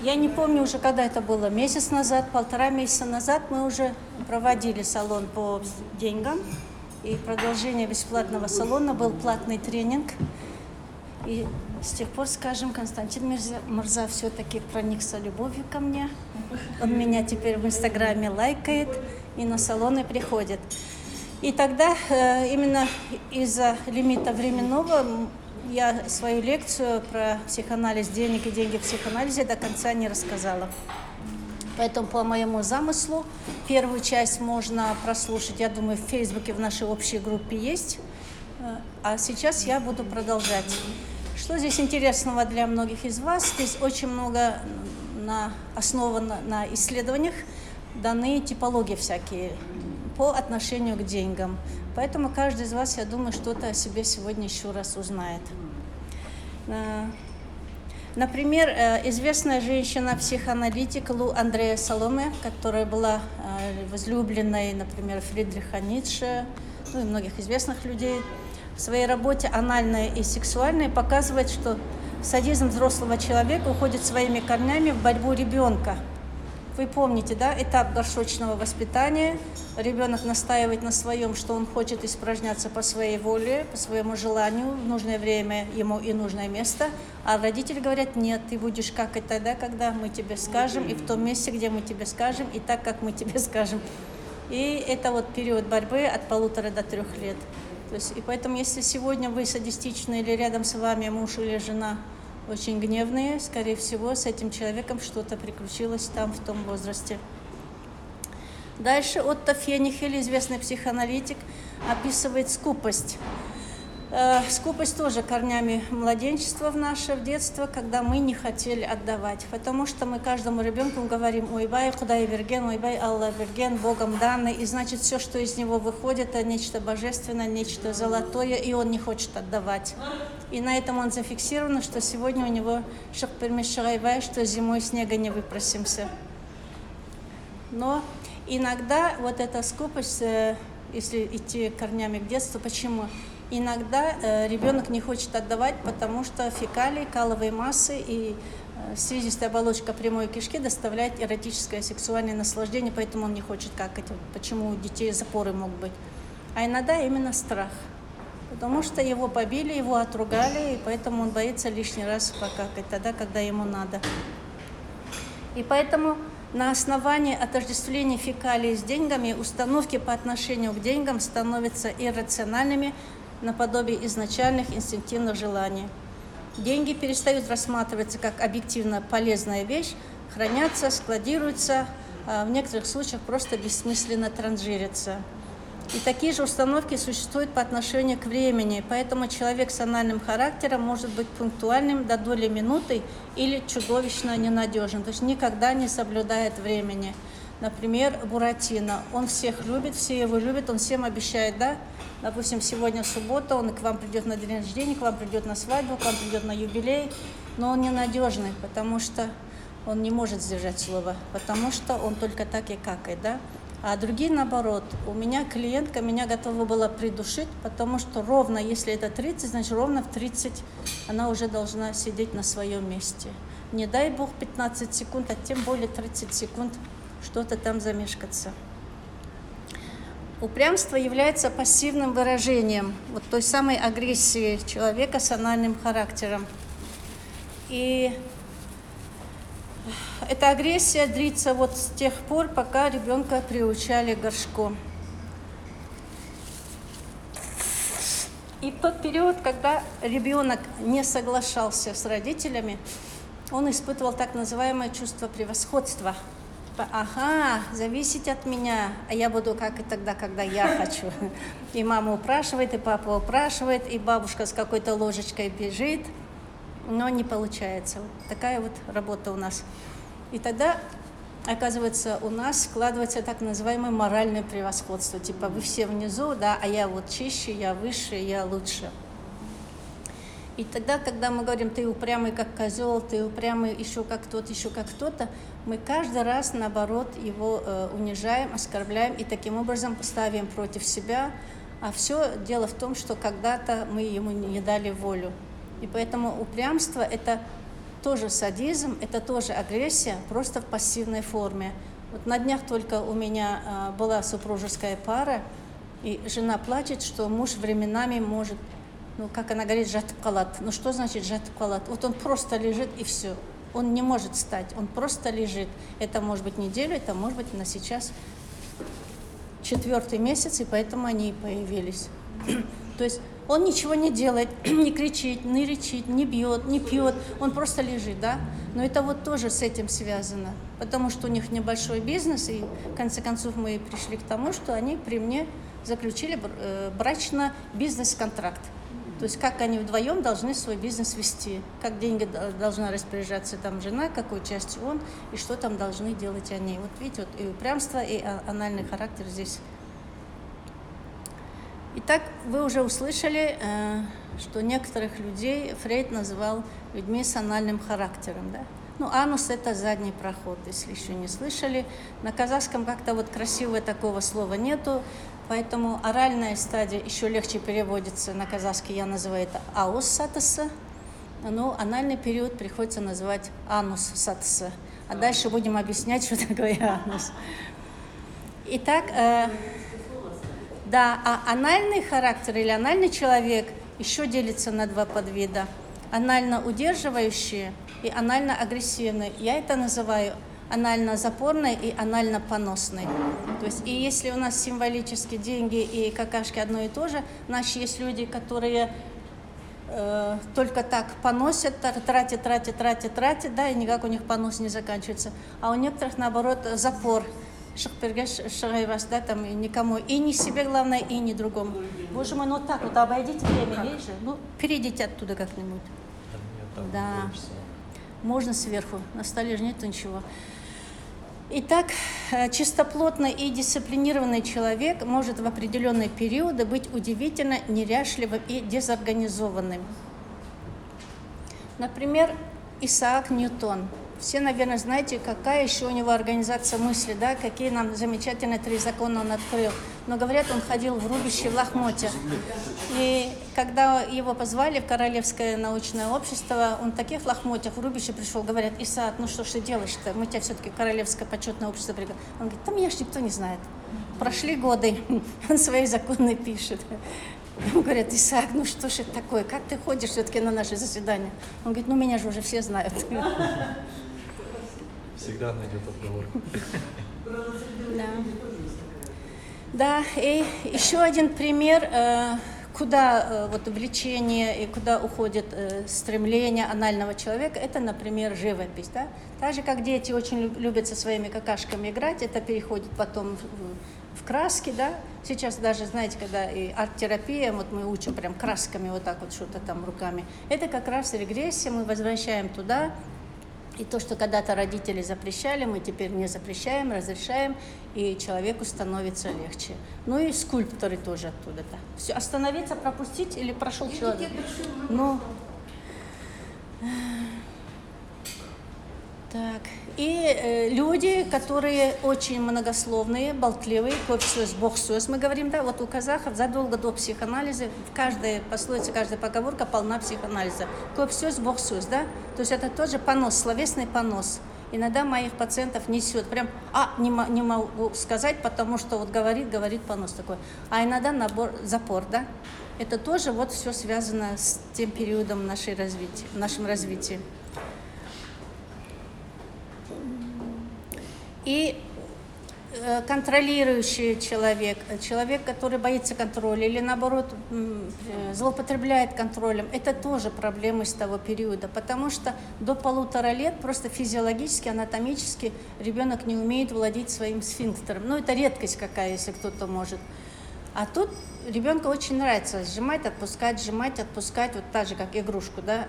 Я не помню уже, когда это было, месяц назад, 1,5 месяца назад мы уже проводили салон по деньгам. И продолжение бесплатного салона был платный тренинг. И с тех пор, скажем, Константин Мурза все-таки проникся любовью ко мне. Он меня теперь в Инстаграме лайкает и на салоны приходит. И тогда именно из-за лимита временного я свою лекцию про психоанализ денег и деньги в психоанализе до конца не рассказала. Поэтому по моему замыслу первую часть можно прослушать, я думаю, в Фейсбуке в нашей общей группе есть. А сейчас я буду продолжать. Что здесь интересного для многих из вас? Здесь очень много основано на исследованиях, даны типологии всякие по отношению к деньгам. Поэтому каждый из вас, я думаю, что-то о себе сегодня еще раз узнает. Например, известная женщина-психоаналитик Лу Андреа Саломе, которая была возлюбленной, например, Фридриха Ницше, ну и многих известных людей, в своей работе «Анальное и сексуальное» показывает, что садизм взрослого человека уходит своими корнями в борьбу ребенка. Вы помните, да, этап горшочного воспитания. Ребенок настаивает на своем, что он хочет испражняться по своей воле, по своему желанию, в нужное время ему и нужное место. А родители говорят: нет, ты будешь какать тогда, когда мы тебе скажем, и в том месте, где мы тебе скажем, и так, как мы тебе скажем. И это вот период борьбы от 1,5 до 3 лет. То есть, и поэтому, если сегодня вы садистичны или рядом с вами муж или жена очень гневные, скорее всего, с этим человеком что-то приключилось там в том возрасте. Дальше Отто Фенихель, известный психоаналитик, описывает скупость. Скупость тоже корнями младенчества в наше детство, когда мы не хотели отдавать. Потому что мы каждому ребенку говорим: «Ойбай, Худай берген, ойбай, Аллах берген», Богом данный. И значит, все, что из него выходит, это нечто божественное, нечто золотое, и он не хочет отдавать. И на этом он зафиксирован, что сегодня у него шахпермешарайбай, что зимой снега не выпросимся. Но иногда вот эта скупость, если идти корнями к детству, почему? Иногда ребенок не хочет отдавать, потому что фекалии, каловые массы и слизистая оболочка прямой кишки доставляет эротическое сексуальное наслаждение, поэтому он не хочет какать. Почему у детей запоры могут быть? А иногда именно страх. Потому что его побили, его отругали, и поэтому он боится лишний раз покакать тогда, когда ему надо. И поэтому на основании отождествления фекалий с деньгами установки по отношению к деньгам становятся иррациональными, наподобие изначальных инстинктивных желаний. Деньги перестают рассматриваться как объективно полезная вещь, хранятся, складируются, а в некоторых случаях просто бессмысленно транжирятся. И такие же установки существуют по отношению к времени, поэтому человек с анальным характером может быть пунктуальным до доли минуты или чудовищно ненадежным, то есть никогда не соблюдает времени. Например, Буратино. Он всех любит, все его любят, он всем обещает, да? Допустим, сегодня суббота, он к вам придет на день рождения, к вам придет на свадьбу, к вам придет на юбилей, но он ненадежный, потому что он не может сдержать слово, потому что он только так и какает, да? А другие, наоборот, у меня клиентка меня готова была придушить, потому что ровно, если это 30, значит ровно в 30 она уже должна сидеть на своем месте. Не дай бог 15 секунд, а тем более 30 секунд что-то там замешкаться. Упрямство является пассивным выражением вот той самой агрессии человека с анальным характером. И эта агрессия длится вот с тех пор, пока ребенка приучали к горшку. И в тот период, когда ребенок не соглашался с родителями, он испытывал так называемое чувство превосходства. Ага, зависеть от меня, а я буду как и тогда, когда я хочу. И мама упрашивает, и папа упрашивает, и бабушка с какой-то ложечкой бежит, но не получается. Вот такая вот работа у нас. И тогда, оказывается, у нас складывается так называемое моральное превосходство. Типа вы все внизу, да, а я вот чище, я выше, я лучше. И тогда, когда мы говорим, ты упрямый как козел, ты упрямый еще как кто-то, мы каждый раз, наоборот, его унижаем, оскорбляем и таким образом ставим против себя. А все дело в том, что когда-то мы ему не дали волю. И поэтому упрямство – это тоже садизм, это тоже агрессия, просто в пассивной форме. Вот на днях только у меня была супружеская пара, и жена плачет, что муж временами может, ну, как она говорит, жатып калат. Ну, что значит жатып калат? Вот он просто лежит и все. Он не может встать, он просто лежит. Это может быть неделю, это может быть на сейчас 4-й месяц, и поэтому они и появились. То есть он ничего не делает, не кричит, не рычит, не бьет, не пьет, он просто лежит, да? Но это вот тоже с этим связано, потому что у них небольшой бизнес, и в конце концов мы пришли к тому, что они при мне заключили брачно-бизнес-контракт. То есть как они вдвоем должны свой бизнес вести, как деньги должна распоряжаться там жена, какой частью он, и что там должны делать они. Вот видите, вот и упрямство, и анальный характер здесь. Итак, вы уже услышали, что некоторых людей Фрейд называл людьми с анальным характером. Да? Ну, анус – это задний проход, если еще не слышали. На казахском как-то вот красивого такого слова нету, поэтому оральная стадия еще легче переводится на казахский, я называю это аус сатысы, но анальный период приходится называть анус сатысы. А дальше будем объяснять, что такое анус. Итак, да, а анальный характер или анальный человек еще делится на 2 подвида. Анально удерживающие и анально агрессивные. Я это называю анально-запорной и анально-поносной. То есть, и если у нас символически деньги и какашки одно и то же, значит, есть люди, которые только так поносят, тратят, да, и никак у них понос не заканчивается. А у некоторых, наоборот, запор. Да, там и никому, и не себе, главное, и не другому. Боже мой, ну вот так вот обойдите время, есть же. Ну, перейдите оттуда как-нибудь. Да, можно сверху, на столе же нет ничего. Итак, чистоплотный и дисциплинированный человек может в определенные периоды быть удивительно неряшливым и дезорганизованным. Например, Исаак Ньютон. Все, наверное, знаете, какая еще у него организация мысли, да, какие нам замечательные 3 закона он открыл. Но, говорят, он ходил в рубище, в лохмотьях. И когда его позвали в Королевское научное общество, он в таких лохмотьях в рубище пришел, говорят: Исаак, ну что ж ты делаешь-то? Мы тебя все-таки Королевское почетное общество пригласили. Он говорит: да меня ж никто не знает. Прошли годы, он свои законы пишет. Ему говорят: Исаак, ну что ж это такое? Как ты ходишь все-таки на наши заседания? Он говорит: ну меня же уже все знают. Всегда найдет отговорку. Да. Да, и еще один пример, куда вот влечение и куда уходит стремление анального человека, это, например, живопись. Да? Так же, как дети очень любят со своими какашками играть, это переходит потом в краски, да. Сейчас даже, знаете, когда и арт-терапия, вот мы учим прям красками вот так вот что-то там руками, это как раз регрессия, мы возвращаем туда. И то, что когда-то родители запрещали, мы теперь не запрещаем, разрешаем, и человеку становится легче. Ну и скульпторы тоже оттуда-то. Все, остановиться, пропустить или прошел человек? Ну, так. И люди, которые очень многословные, болтливые, көпсөз, боксөз, мы говорим, да, вот у казахов задолго до психоанализа, в каждой пословице, каждая поговорка полна психоанализа. Көпсөз, боксөз, да, то есть это тоже понос, словесный понос. Иногда моих пациентов несет, прям, не могу сказать, потому что вот говорит понос такой. А иногда запор, да, это тоже вот все связано с тем периодом в нашем развитии. И контролирующий человек, который боится контроля или, наоборот, злоупотребляет контролем, это тоже проблемы с того периода, потому что до 1,5 лет просто физиологически, анатомически ребенок не умеет владеть своим сфинктером. Ну, это редкость какая, если кто-то может. А тут ребенку очень нравится сжимать, отпускать, вот так же, как игрушку, да,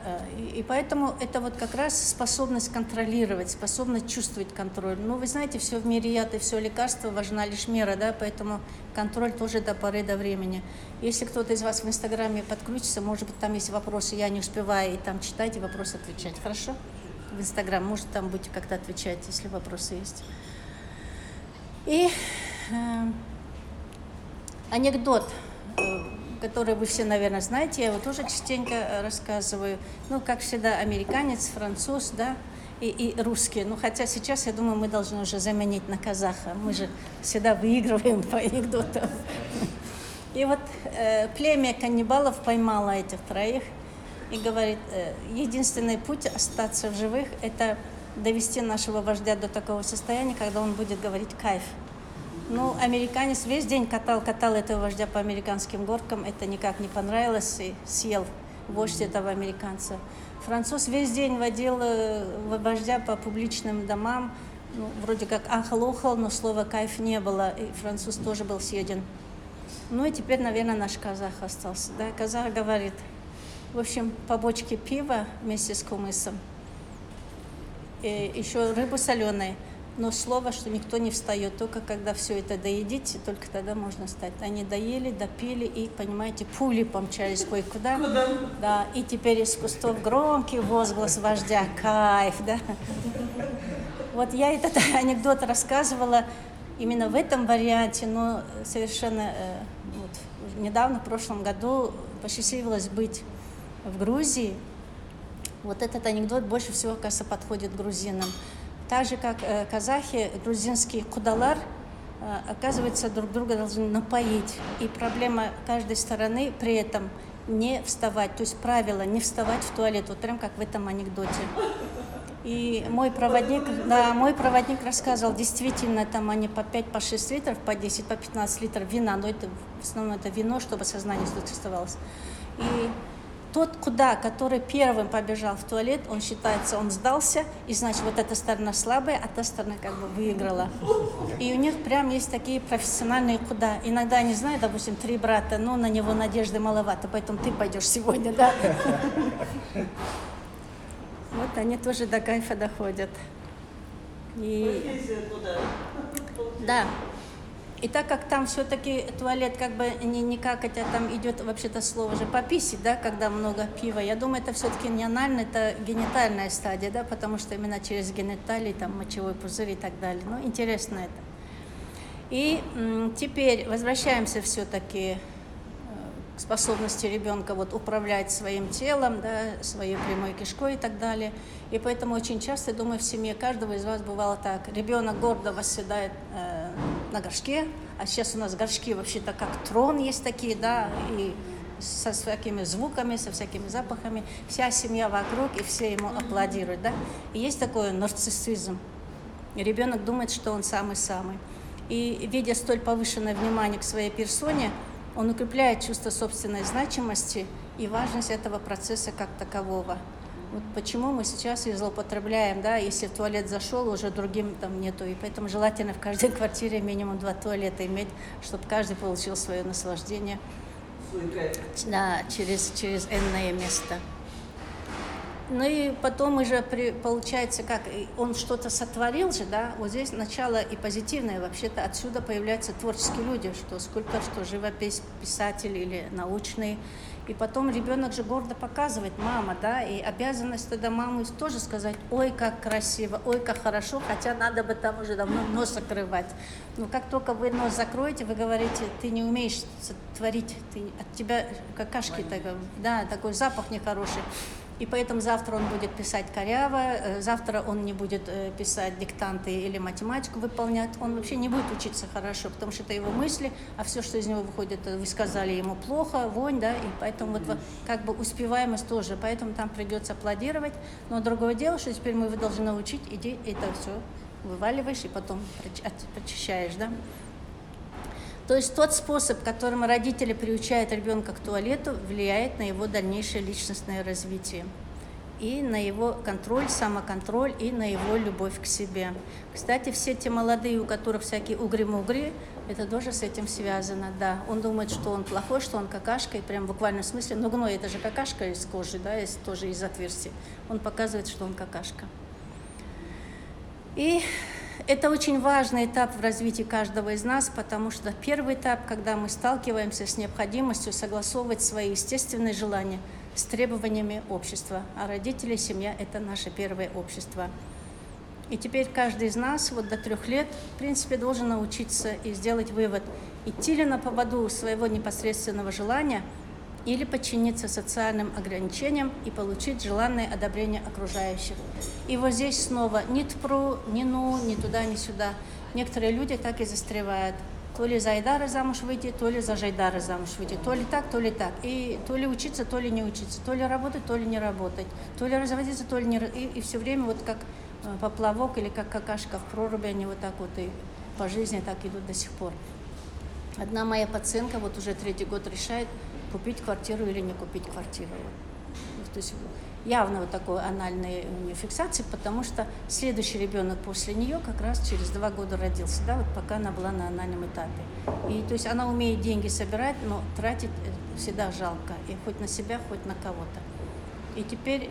и поэтому это вот как раз способность контролировать, способность чувствовать контроль. Ну, вы знаете, все в мире яд и все лекарство, важна лишь мера, да, поэтому контроль тоже до поры до времени. Если кто-то из вас в Инстаграме подключится, может быть, там есть вопросы, я не успеваю, и там читать и вопросы отвечать, хорошо? В Инстаграм, может, там будете как-то отвечать, если вопросы есть. И анекдот. который вы все, наверное, знаете, я его тоже частенько рассказываю. Ну, как всегда, американец, француз, да, и русский. Ну, хотя сейчас, я думаю, мы должны уже заменить на казаха. Мы же всегда выигрываем по анекдотам. И вот племя каннибалов поймало этих троих и говорит, единственный путь остаться в живых – это довести нашего вождя до такого состояния, когда он будет говорить «кайф». Ну, американец весь день катал этого вождя по американским горкам, это никак не понравилось, и съел вождь этого американца. Француз весь день водил вождя по публичным домам, ну, вроде как ахал-охал, но слова «кайф» не было, и француз тоже был съеден. Ну и теперь, наверное, наш казах остался. Да? Казах говорит, в общем, по бочке пива вместе с кумысом, и еще рыбу соленой. Но слово, что никто не встает, только когда все это доедите, только тогда можно встать. Они доели, допили и, понимаете, пули помчались кое-куда. Да, и теперь из кустов громкий возглас вождя «Кайф!» Да? Вот я этот анекдот рассказывала именно в этом варианте, но совершенно вот, недавно, в прошлом году, посчастливилось быть в Грузии. Вот этот анекдот больше всего, кажется, подходит грузинам. Так же, как казахи, грузинский кудалар, оказывается, друг друга должны напоить. И проблема каждой стороны при этом не вставать. То есть правило не вставать в туалет, вот прям как в этом анекдоте. И мой проводник рассказывал, действительно, там они по 5, по 6 литров, по 10, по 15 литров вина, но это в основном это вино, чтобы сознание оставалось. И тот, который первым побежал в туалет, он считается, он сдался, и значит, вот эта сторона слабая, а та сторона как бы выиграла. И у них прям есть такие профессиональные куда. Иногда они знают, допустим, 3 брата, но на него надежды маловато, поэтому ты пойдешь сегодня, да? Вот они тоже до кайфа доходят. Да. И так как там все-таки туалет как бы не как, хотя там идет вообще-то слово же пописить, да, когда много пива, я думаю, это все-таки не анальная, это генитальная стадия, да, потому что именно через гениталии, там, мочевой пузырь и так далее. Ну, интересно это. И теперь возвращаемся все-таки к способности ребенка вот управлять своим телом, да, своей прямой кишкой и так далее. И поэтому очень часто, думаю, в семье каждого из вас бывало так. Ребенок гордо восседает на горшке, а сейчас у нас горшки вообще-то как трон есть такие, да, и со всякими звуками, со всякими запахами. Вся семья вокруг, и все ему аплодируют, да. И есть такой нарциссизм. И ребенок думает, что он самый-самый. И видя столь повышенное внимание к своей персоне, он укрепляет чувство собственной значимости и важность этого процесса как такового. Вот почему мы сейчас и злоупотребляем, да, если в туалет зашел, уже другим там нету. И поэтому желательно в каждой квартире минимум 2 туалета иметь, чтобы каждый получил свое наслаждение, да, через энное место. Ну и потом уже получается, как он что-то сотворил же, да, вот здесь начало и позитивное, вообще-то отсюда появляются творческие люди, что скульптор, что живопись, писатель или научный. И потом ребенок же гордо показывает, мама, да, и обязанность тогда мамы тоже сказать, ой, как красиво, ой, как хорошо, хотя надо бы там уже давно нос закрывать. Но как только вы нос закроете, вы говорите, ты не умеешь творить, от тебя какашки, да, такой запах нехороший. И поэтому завтра он будет писать коряво, завтра он не будет писать диктанты или математику выполнять, он вообще не будет учиться хорошо, потому что это его мысли, а все, что из него выходит, вы сказали ему плохо, вонь, да, и поэтому вот как бы успеваемость тоже, поэтому там придется аплодировать. Но другое дело, что теперь мы его должны научить, иди это все вываливаешь и потом прочищаешь, да. То есть тот способ, которым родители приучают ребенка к туалету, влияет на его дальнейшее личностное развитие и на его контроль, самоконтроль и на его любовь к себе. Кстати, все те молодые, у которых всякие угри-мугри, это тоже с этим связано, да. Он думает, что он плохой, что он какашка, и прям в буквальном смысле, но гной, это же какашка из кожи, да, тоже из отверстий. Он показывает, что он какашка. И это очень важный этап в развитии каждого из нас, потому что первый этап, когда мы сталкиваемся с необходимостью согласовывать свои естественные желания с требованиями общества. А родители, семья – это наше первое общество. И теперь каждый из нас вот до 3 лет, в принципе, должен научиться и сделать вывод, идти ли на поводу своего непосредственного желания или подчиниться социальным ограничениям и получить желанное одобрение окружающих. И вот здесь снова ни тпру, ни ну, ни туда, ни сюда. Некоторые люди так и застревают. То ли за Айдара замуж выйти, то ли за Жайдара замуж выйти. То ли так, то ли так. И то ли учиться, то ли не учиться. То ли работать, то ли не работать. То ли разводиться, то ли не... И все время вот как поплавок или как какашка в проруби, они вот так вот и по жизни так идут до сих пор. Одна моя пациентка вот уже 3-й год решает, купить квартиру или не купить квартиру. То есть явно вот такой анальной у нее фиксации, потому что следующий ребенок после нее как раз через 2 года родился, да, вот пока она была на анальном этапе. И то есть она умеет деньги собирать, но тратить всегда жалко, и хоть на себя, хоть на кого-то. И теперь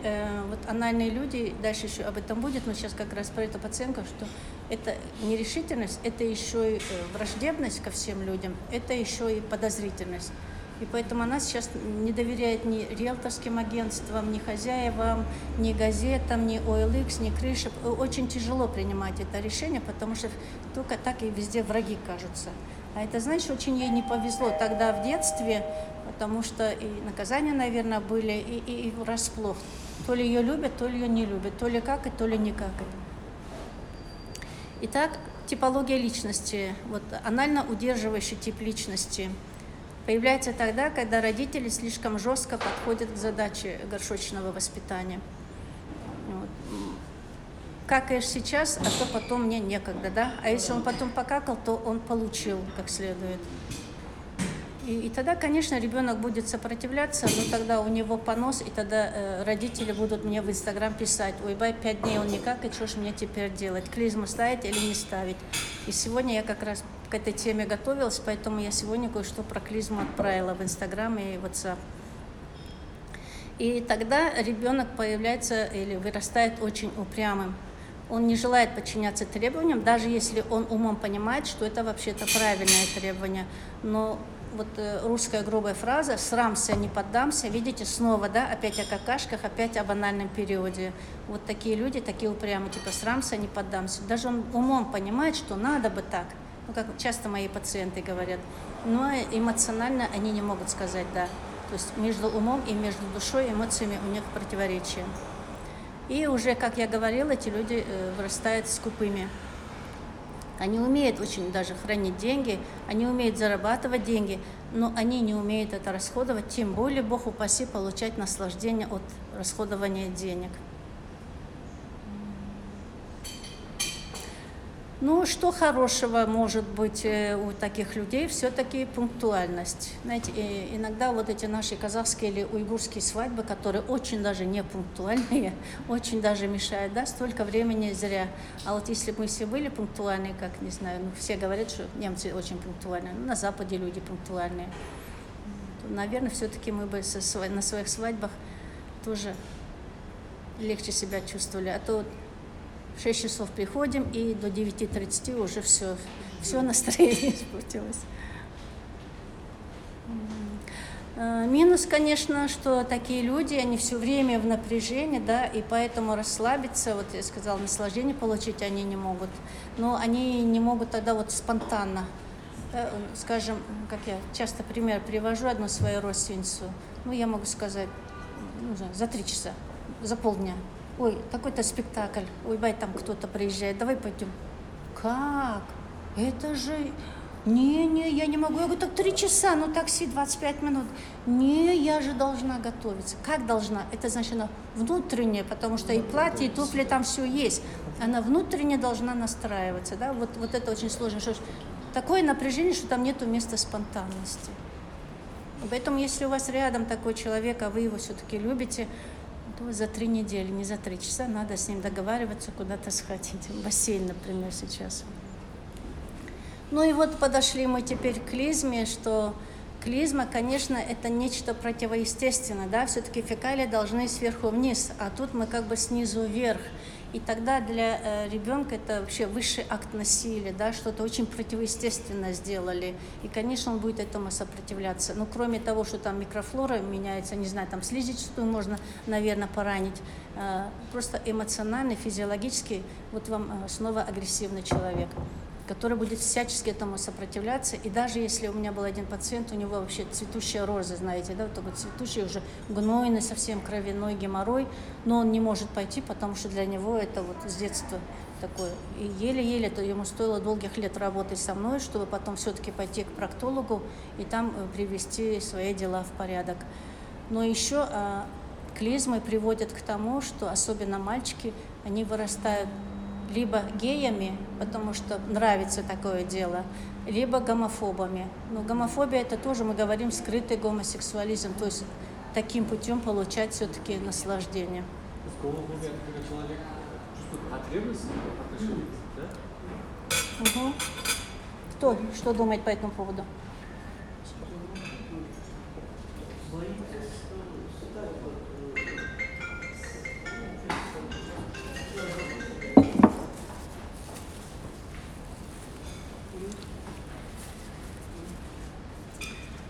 вот анальные люди, дальше еще об этом будет, но сейчас как раз про эту пациентку, что это нерешительность, это еще и враждебность ко всем людям, это еще и подозрительность. И поэтому она сейчас не доверяет ни риэлторским агентствам, ни хозяевам, ни газетам, ни OLX, ни крыше. Очень тяжело принимать это решение, потому что только так и везде враги кажутся. А это, знаешь, очень ей не повезло тогда в детстве, потому что и наказания, наверное, были, и врасплох. То ли ее любят, то ли ее не любят, то ли какать, то ли не какать. Итак, типология личности. Вот анально удерживающий тип личности появляется тогда, когда родители слишком жестко подходят к задаче горшочного воспитания. Вот. Какаешь сейчас, а то потом мне некогда, да? А если он потом покакал, то он получил как следует. И тогда, конечно, ребенок будет сопротивляться, но тогда у него понос, и тогда родители будут мне в Инстаграм писать: ой, бай, 5 дней он не какает, что ж мне теперь делать, клизму ставить или не ставить. И сегодня я как раз к этой теме готовилась, поэтому я сегодня кое-что про клизму отправила в Инстаграм и WhatsApp. И тогда ребенок появляется или вырастает очень упрямым. Он не желает подчиняться требованиям, даже если он умом понимает, что это вообще-то правильное требование. Но вот русская грубая фраза «срамся, не поддамся», видите, снова, да, опять о какашках, опять об анальном периоде. Вот такие люди, такие упрямые, типа «срамся, не поддамся». Даже он умом понимает, что надо бы так, ну, как часто мои пациенты говорят, но эмоционально они не могут сказать «да». То есть между умом и между душой, эмоциями у них противоречие. И уже, как я говорила, эти люди вырастают скупыми. Они умеют очень даже хранить деньги, они умеют зарабатывать деньги, но они не умеют это расходовать, тем более, Бог упаси, получать наслаждение от расходования денег. Ну, что хорошего может быть у таких людей? Все-таки пунктуальность. Знаете, иногда вот эти наши казахские или уйгурские свадьбы, которые очень даже не пунктуальные, очень даже мешают, да, столько времени зря. А вот если бы мы все были пунктуальные, как, не знаю, ну, все говорят, что немцы очень пунктуальные, на Западе люди пунктуальные, то, наверное, все-таки мы бы на своих свадьбах тоже легче себя чувствовали. А то в 6 часов приходим, и до 9:30 уже все настроение испортилось. Минус, конечно, что такие люди, они все время в напряжении, да, и поэтому расслабиться, вот я сказала, наслаждение получить они не могут. Но они не могут тогда вот спонтанно, да, скажем, как я часто пример привожу, одну свою родственницу, ну, я могу сказать, ну, за 3 часа, за полдня. Ой, такой-то спектакль, ой, бай, там кто-то приезжает, давай пойдем. Как? Это же... Не, я не могу. Я говорю, так 3 часа, ну такси 25 минут. Не, я же должна готовиться. Как должна? Это значит, она внутренняя, потому что и платье, и туфли, там все есть. Она внутренне должна настраиваться, да, вот это очень сложно. Что такое напряжение, что там нету места спонтанности. Поэтому, если у вас рядом такой человек, а вы его все-таки любите, то за 3 недели, не за 3 часа, надо с ним договариваться, куда-то сходить. В бассейн, например, сейчас. Ну и вот подошли мы теперь к клизме, что клизма, конечно, это нечто противоестественное, да, все-таки фекалии должны сверху вниз, а тут мы как бы снизу вверх. И тогда для ребенка это вообще высший акт насилия, да, что-то очень противоестественное сделали. И, конечно, он будет этому сопротивляться. Но кроме того, что там микрофлора меняется, не знаю, там слизистую можно, наверное, поранить, просто эмоционально, физиологически, вот вам снова агрессивный человек, который будет всячески этому сопротивляться. И даже если у меня был один пациент, у него вообще цветущая роза, знаете, да, вот такой цветущий, уже гнойный, совсем кровяной геморрой, но он не может пойти, потому что для него это вот с детства такое. И еле-еле, то ему стоило долгих лет работать со мной, чтобы потом все-таки пойти к проктологу и там привести свои дела в порядок. Но еще клизмы приводят к тому, что особенно мальчики, они вырастают либо геями, потому что нравится такое дело, либо гомофобами. Но гомофобия — это тоже, мы говорим, скрытый гомосексуализм, то есть таким путем получать все-таки наслаждение. Гомофобия — это когда человек чувствует потребность в отношениях, да? Угу. Кто что думает по этому поводу?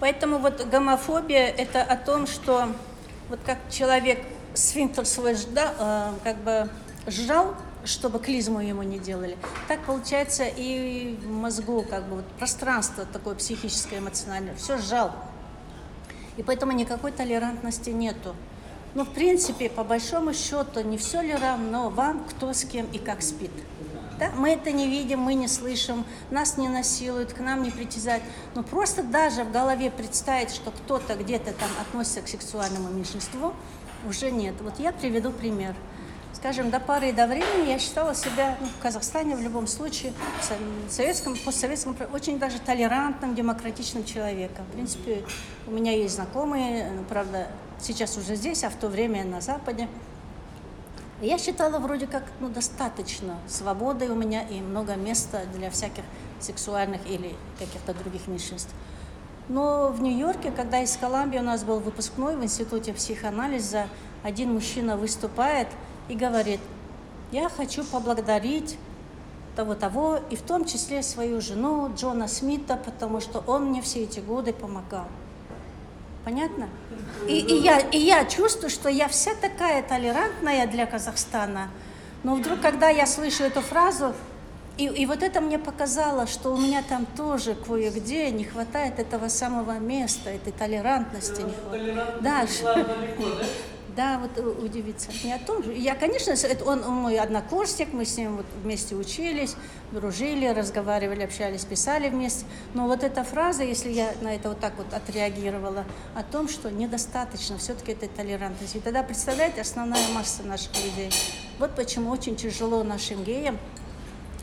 Поэтому вот гомофобия — это о том, что вот как человек сфинктер свой как бы сжал, чтобы клизму ему не делали, так получается и в мозгу как бы вот пространство такое психическое, эмоциональное, все сжал. И поэтому никакой толерантности нету. Но в принципе, по большому счету, не все ли равно вам, кто с кем и как спит. Да? Мы это не видим, мы не слышим, нас не насилуют, к нам не притязают. Но просто даже в голове представить, что кто-то где-то там относится к сексуальному меньшинству, уже нет. Вот я приведу пример. Скажем, до поры до времени я считала себя в Казахстане в любом случае, в советском, постсоветском, очень даже толерантным, демократичным человеком. В принципе, у меня есть знакомые, правда, сейчас уже здесь, а в то время на Западе. Я считала вроде как достаточно свободы у меня и много места для всяких сексуальных или каких-то других меньшинств. Но в Нью-Йорке, когда из Колумбии у нас был выпускной в институте психоанализа, один мужчина выступает и говорит: я хочу поблагодарить того-того, и в том числе свою жену Джона Смита, потому что он мне все эти годы помогал. Понятно? И я чувствую, что я вся такая толерантная для Казахстана, но вдруг, когда я слышу эту фразу, и вот это мне показало, что у меня там тоже кое-где не хватает этого самого места, этой толерантности. Да, да, вот удивиться. Не о том же. Я, конечно, он мой однокурсник, мы с ним вот вместе учились, дружили, разговаривали, общались, писали вместе. Но вот эта фраза, если я на это вот так вот отреагировала, о том, что недостаточно все-таки этой толерантности. И тогда, представляете, основная масса наших людей. Вот почему очень тяжело нашим геям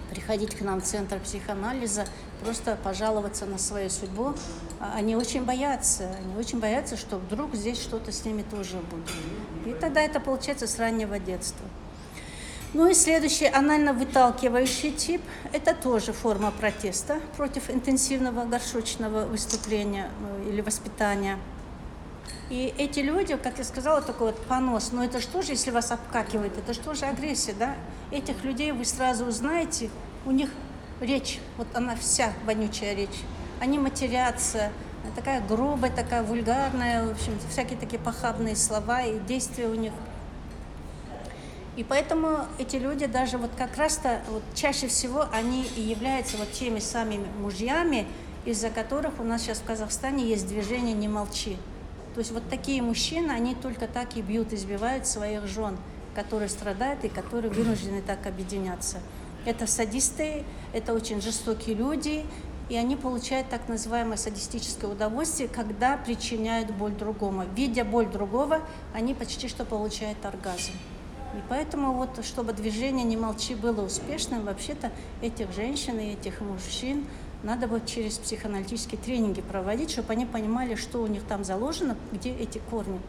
приходить к нам в центр психоанализа, просто пожаловаться на свою судьбу. Они очень боятся, что вдруг здесь что-то с ними тоже будет. И тогда это получается с раннего детства. Ну и следующий, анально выталкивающий тип, это тоже форма протеста против интенсивного горшочного выступления или воспитания. И эти люди, как я сказала, такой вот понос, но это что же, если вас обкакивает, это что же агрессия, да? Этих людей вы сразу узнаете, у них речь, вот она вся вонючая речь. Они матерятся, такая грубая, такая вульгарная, в общем, всякие такие похабные слова и действия у них. И поэтому эти люди даже вот как раз-то вот чаще всего они и являются вот теми самыми мужьями, из-за которых у нас сейчас в Казахстане есть движение «Не молчи». То есть вот такие мужчины, они только так и бьют, избивают своих жен, которые страдают и которые вынуждены так объединяться. Это садисты, это очень жестокие люди, и они получают так называемое садистическое удовольствие, когда причиняют боль другому. Видя боль другого, они почти что получают оргазм. И поэтому вот, чтобы движение «Не молчи» было успешным, вообще-то этих женщин и этих мужчин надо будет через психоаналитические тренинги проводить, чтобы они понимали, что у них там заложено, где эти корни.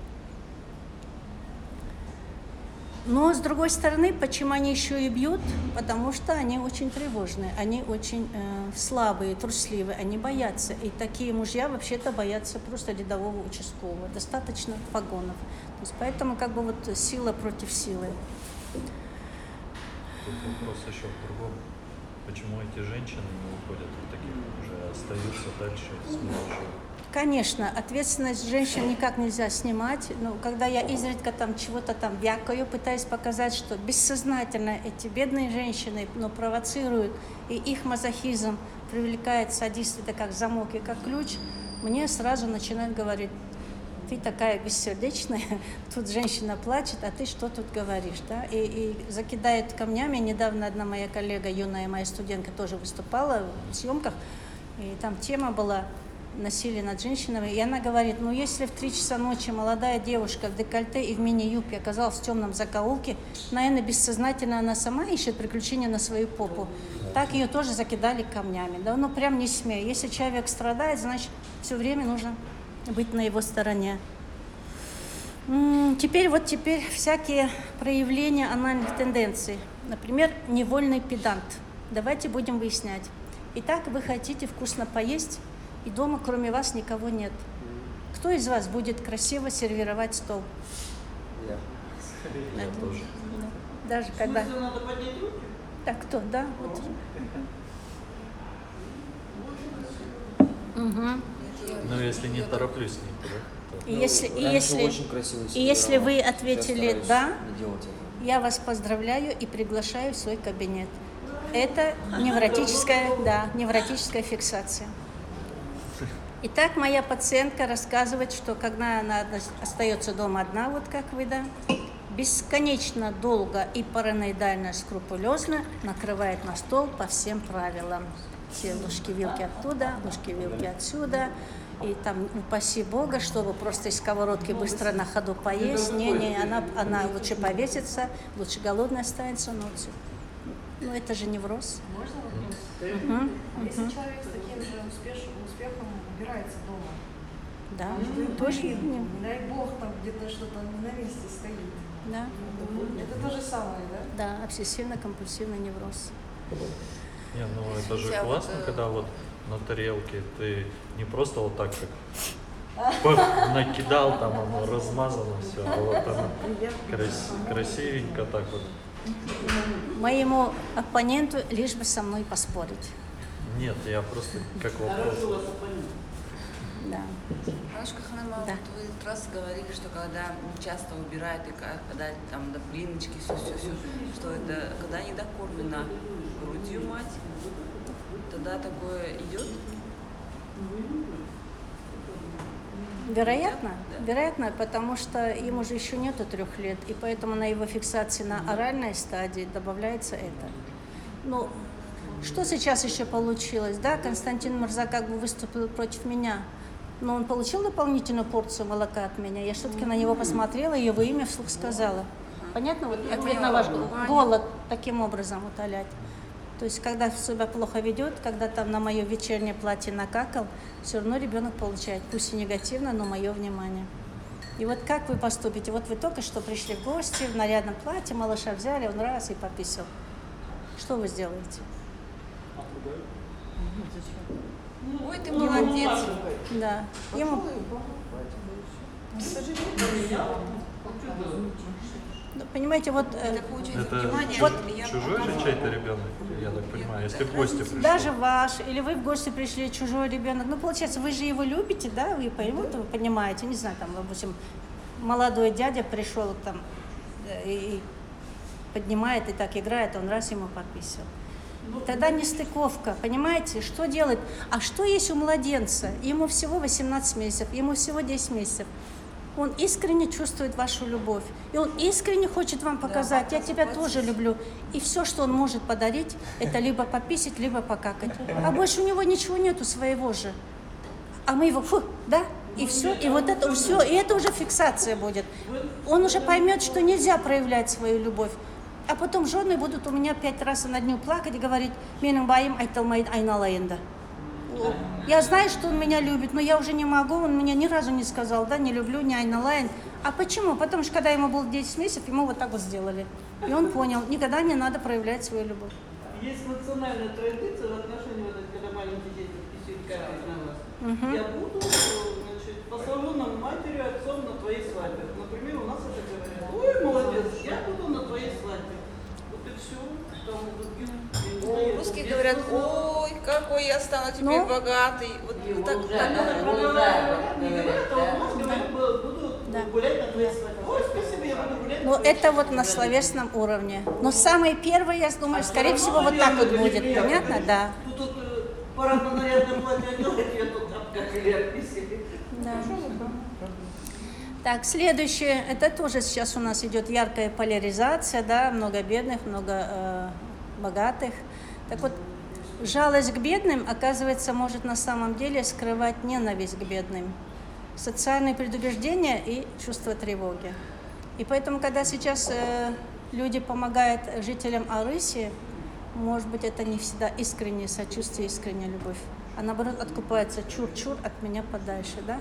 Но, с другой стороны, почему они еще и бьют? Потому что они очень тревожные, они очень слабые, трусливые, они боятся. И такие мужья вообще-то боятся просто рядового участкового, достаточно погонов. То есть поэтому как бы вот сила против силы. тут вопрос еще в другом. Почему эти женщины не уходят в таких, уже остаются дальше с молодежью? Конечно, ответственность женщин никак нельзя снимать, но когда я изредка там чего-то там вякаю, пытаюсь показать, что бессознательно эти бедные женщины, но провоцируют, и их мазохизм привлекает садист, это как замок и как ключ, мне сразу начинают говорить: ты такая бессердечная, тут женщина плачет, а ты что тут говоришь, да? И закидает камнями. Недавно одна моя коллега, юная моя студентка, тоже выступала в съемках, и там тема была насилие над женщинами, и она говорит: ну если в 3 часа ночи молодая девушка в декольте и в мини-юбке оказалась в темном закоулке, наверное, бессознательно она сама ищет приключения на свою попу. Так ее тоже закидали камнями, да, ну прям не смей. Если человек страдает, значит, все время нужно быть на его стороне. Теперь всякие проявления анальных тенденций. Например, невольный педант. Давайте будем выяснять. Итак, вы хотите вкусно поесть, и дома кроме вас никого нет. Кто из вас будет красиво сервировать стол? Я тоже. Даже когда... Надо поднять руки? Так, кто, да? Вот. Угу. Ну, если не тороплюсь с ним, то... И если вы ответили «да», я вас поздравляю и приглашаю в свой кабинет. Это невротическая фиксация. Итак, моя пациентка рассказывает, что когда она остается дома одна, вот как вы, да, бесконечно долго и параноидально скрупулезно накрывает на стол по всем правилам. Все ложки-вилки оттуда, ложки-вилки отсюда. И там, упаси Бога, чтобы просто из сковородки быстро на ходу поесть. Она лучше повесится, лучше голодная останется. Но это же невроз. Можно вопрос? Если человек с таким же успехом убирается дома, Да, тоже не дай бог, там где-то что-то на месте стоит. Да. Это то же самое, да? Да, обсессивно-компульсивный невроз. Не, ну это же классно, когда вот на тарелке ты не просто вот так как накидал, там оно размазано все, а вот оно красивенько так вот. Моему оппоненту лишь бы со мной поспорить. Нет, я просто как вопрос. Да. Анушка Ханама, Да. вот вы как раз говорили, что когда часто убирают, и когда там до блиночки, все, что это, когда недокормлена грудью мать, тогда такое идет? Вероятно, Да. вероятно, потому что им уже еще нету 3 лет, и поэтому на его фиксации на оральной стадии добавляется это. Ну, что сейчас еще получилось, да? Константин Мурза как бы выступил против меня, но он получил дополнительную порцию молока от меня. Я все-таки на него посмотрела и его имя вслух сказала. Понятно? Вот ответ на ваш голод таким образом утолять. То есть, когда себя плохо ведет, когда там на мое вечернее платье накакал, все равно ребенок получает, пусть и негативно, но мое внимание. И вот как вы поступите? Вот вы только что пришли в гости, в нарядном платье, малыша взяли, он раз и пописал. Что вы сделаете? Ой, ты молодец. Да. Ему... Ну, понимаете, вот... Это получается Это внимание. Вот чужой же чей-то ребенок, я так понимаю, если в гости пришел. даже ваш, или вы в гости пришли, чужой ребенок, ну, получается, вы же его любите, да, вы понимаете, не знаю, там, допустим, молодой дядя пришел там и поднимает и так играет, он раз ему подписал. Тогда нестыковка, понимаете, что делать? А что есть у младенца? Ему всего 18 месяцев, ему всего 10 месяцев. Он искренне чувствует вашу любовь. И он искренне хочет вам показать, я тебя тоже люблю. И все, что он может подарить, это либо пописать, либо покакать. А больше у него ничего нету своего же. А мы его, да? И все, и вот это все, и это уже фиксация будет. Он уже поймет, что нельзя проявлять свою любовь. А потом жены будут у меня 5 раз на дню плакать и говорить: «Менің байым айтылмайды айналайында». Я знаю, что он меня любит, но я уже не могу, он меня ни разу не сказал, да, не люблю, не айналайн. А почему? Потому что когда ему было 10 месяцев, ему вот так вот сделали. И он понял, никогда не надо проявлять свою любовь. Есть национальная традиция в отношении, вот, когда маленькие дети писают на вас. Я буду, значит, посаженным матерью, отцом на твоей свадьбе. Например, у нас это говорят: ой, молодец, я буду на твоей свадьбе. Вот и все. тому другим. Русские говорят, ой, какой я стану теперь Ну? богатый. Вот так, Да. Гулять на твоей свадьбе. Ой, спасибо, я буду гулять. Ну, это вот на словесном уровне. Но самое первое, я думаю, скорее всего, вот так вот будет. Понятно? Да. Тут парадно-нарядное платье одела, и я тут обкакали, обписали. Да. Так, следующее, это тоже сейчас у нас идет яркая поляризация, да, много бедных, много богатых. Так вот, жалость к бедным, оказывается, может на самом деле скрывать ненависть к бедным, социальные предубеждения и чувство тревоги. И поэтому, когда сейчас люди помогают жителям Арыси, может быть, это не всегда искреннее сочувствие, искренняя любовь, а наоборот откупается чур-чур от меня подальше, да?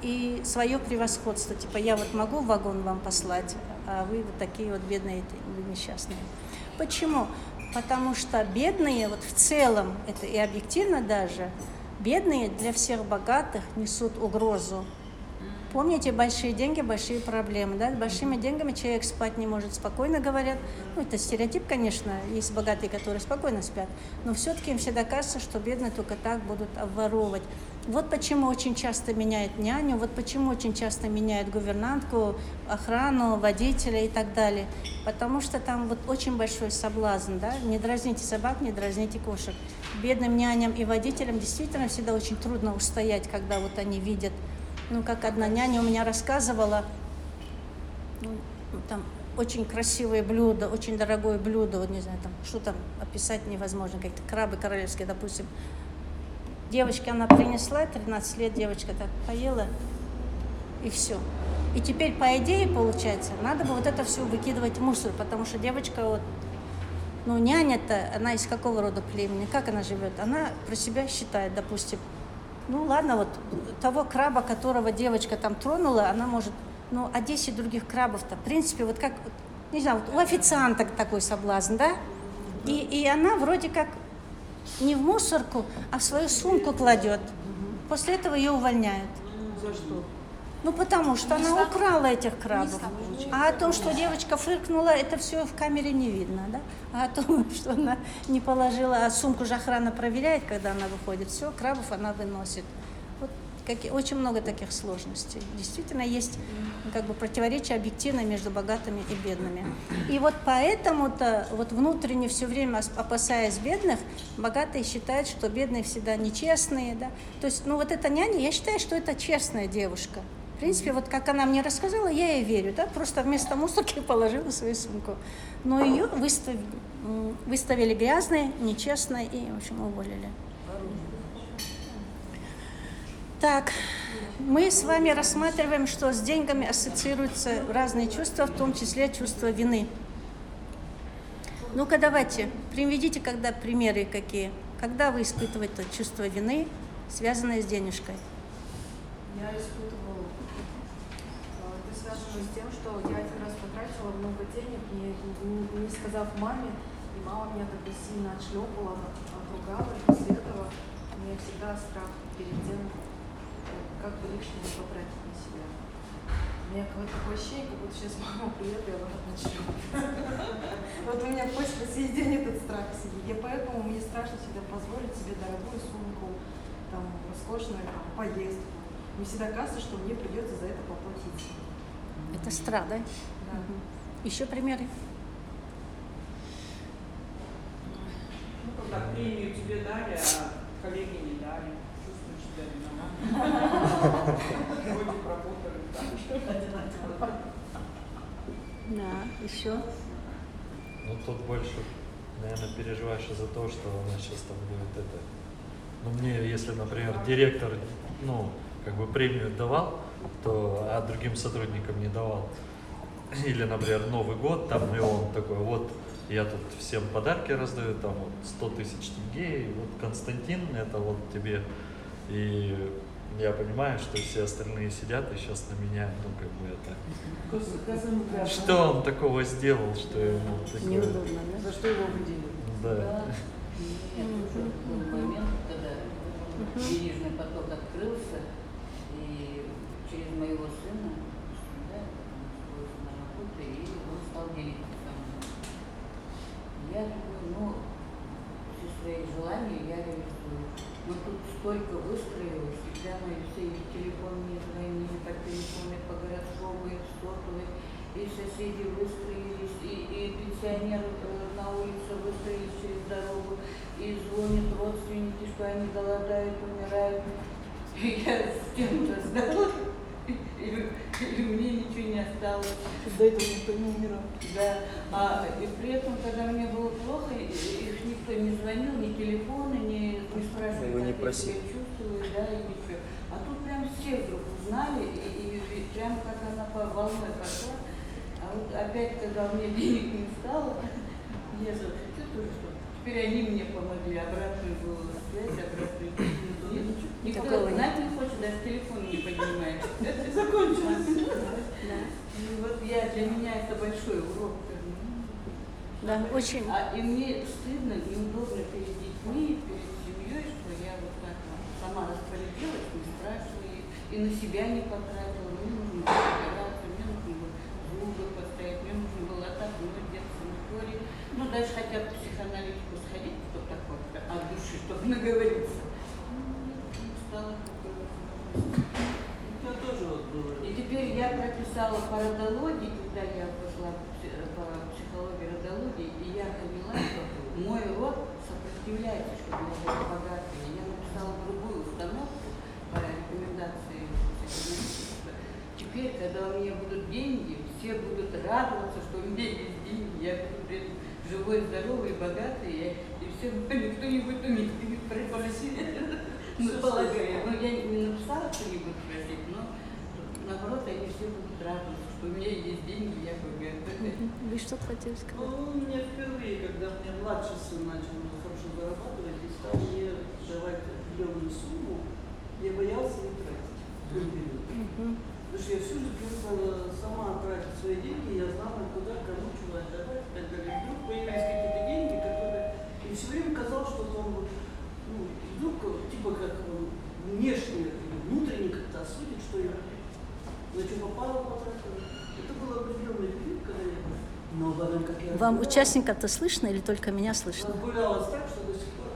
И свое превосходство, типа я вот могу вагон вам послать, а вы вот такие вот бедные, вы несчастные. Почему? Потому что бедные, вот в целом, это и объективно даже, бедные для всех богатых несут угрозу. Помните, большие деньги, большие проблемы, да? С большими деньгами человек спать не может, спокойно говорят. Ну, это стереотип, конечно, есть богатые, которые спокойно спят, но все-таки им всегда кажется, что бедные только так будут обворовывать. Вот почему очень часто меняют няню, вот почему очень часто меняют гувернантку, охрану, водителя и так далее. Потому что там вот очень большой соблазн, да? Не дразните собак, не дразните кошек. Бедным няням и водителям действительно всегда очень трудно устоять, когда вот они видят. Ну, как одна няня у меня рассказывала, там очень красивое блюдо, очень дорогое блюдо, вот не знаю, там, что там описать невозможно, какие-то крабы королевские, допустим. Девочке она принесла, 13 лет девочка так поела, и все. И теперь, по идее, получается, надо бы вот это все выкидывать в мусор, потому что девочка вот, ну, няня-то, она из какого рода племени, как она живет? Она про себя считает, допустим, ну ладно, вот того краба, которого девочка там тронула, она может, ну, а 10 других крабов-то, в принципе, вот как, не знаю, вот у официанток такой соблазн, да? И она вроде как не в мусорку, а в свою сумку кладет. После этого ее увольняют. За что? Ну, потому что она украла этих крабов. А о том, что девочка фыркнула, это все в камере не видно, да? А о том, что она не положила, а сумку же охрана проверяет, когда она выходит, все, крабов она выносит. Вот очень много таких сложностей. Действительно, есть как бы противоречия объективно между богатыми и бедными. И вот поэтому-то, вот внутренне все время опасаясь бедных, богатые считают, что бедные всегда нечестные, да? То есть, ну, вот эта няня, я считаю, что это честная девушка. В принципе, вот как она мне рассказала, я ей верю, да, просто вместо мусорки положила свою сумку. Но ее выставили грязной, нечестной и, в общем, уволили. Так, мы с вами рассматриваем, что с деньгами ассоциируются разные чувства, в том числе чувство вины. Ну-ка, давайте, приведите когда примеры какие. Когда вы испытываете чувство вины, связанное с денежкой? Я испытывала, это связано с тем, что я один раз потратила много денег, не сказав маме, и мама меня тогда сильно отшлепала, отругала, и после этого у меня всегда страх перед тем, как бы лишнего не потратить на себя. У меня какое-то такое ощущение, как будто сейчас мама приедет, и она начнет. Вот у меня по сей день этот страх сидит. И поэтому мне страшно всегда позволить себе дорогую сумку, там, роскошную поездку. Мне всегда кажется, что мне придется за это поплатить. Это страх, да? Да. Еще примеры? Ну, когда премию тебе дали, а коллеги не дали. Чувствуешь себя виноватым. Вроде работали так. Да, еще. Ну, тут больше, наверное, переживаешь из-за того, что у нас сейчас там будет это. Ну, мне, если, например, директор, ну, как бы премию давал, то, а другим сотрудникам не давал. Или, например, Новый год, там, и он такой, вот, я тут всем подарки раздаю, там, вот, 100 тысяч тенге, и вот, Константин, это вот тебе. И я понимаю, что все остальные сидят и сейчас на меня, ну, как бы это... Что он такого сделал, что ему такое... Неудобно, да? За что его выделили? Да. Был момент, когда денежный поток открылся, и через моего сына, да, он устроился на работу, и он стал делиться со мной. Я я думаю, ну, все свои желания я реализую. Но тут столько выстроилось, и прямо и все, и в телефон мне звонили, по телефону, по городскому, и в сотовый, и соседи выстроились, и пенсионеры на улице выстроились через дорогу, и звонят родственники, что они голодают, умирают. И я с тем раздалась, и мне ничего не осталось. До этого никто не умирал. Да, и при этом, когда мне было плохо, их никто не звонил, ни телефоны, не спрашивали, Его не как я просили. себя чувствую, да, и ничего. А тут прям все вдруг узнали, и прям как она по волной пошла. А вот опять, когда у меня денег не стало, я чувствую, что теперь они мне помогли, обратную была связь, обратную связь. Никто знать не хочет, даже телефон не поднимает. Это закончилось. И вот для меня это большой урок. Да, очень. И мне стыдно, неудобно перед детьми, перед семьей, что я вот так сама распорядилась, не спрашивая, и на себя не потратила. Мне нужно было операцию, мне нужно было зубы поставить, мне нужно было отдохнуть где-то в санатории. Ну, даже хотя бы в психоаналитику сходить, кто такой, от души, чтобы наговориться. Стало такое. У меня тоже вот было. И теперь я прописала по родологии, когда я пошла по психологии родологии, и я поняла, что мой род сопротивляется, чтобы я была богатой. Я написала другую установку по рекомендации психоаналитика. Теперь, когда у меня будут деньги, все будут радоваться, что у меня есть деньги, я буду живой, здоровый, богатый, и все, никто не будет уметь просить. Ну, полагаю, ну я не написала, что не буду просить, но наоборот, они все будут радоваться, что у меня есть деньги, я богатая. Вы что-то хотели сказать? Ну, мне впервые, когда мне младший сын начал хорошо зарабатывать и стал мне давать определенную сумму, я боялся не тратить. Потому что я всю жизнь привыкла сама тратить свои деньги, я знала, куда, кому, чего отдавать и так далее. Вдруг появились какие-то деньги, которые... И все время казалось, что он вот, ну, вдруг, типа как внешне, внутренне как-то осудит, что я на что попало, потратила. Это был определенный период, когда я... Но потом, как я... Вам участника-то слышно или только меня слышно? Разгулялась так, что до сих пор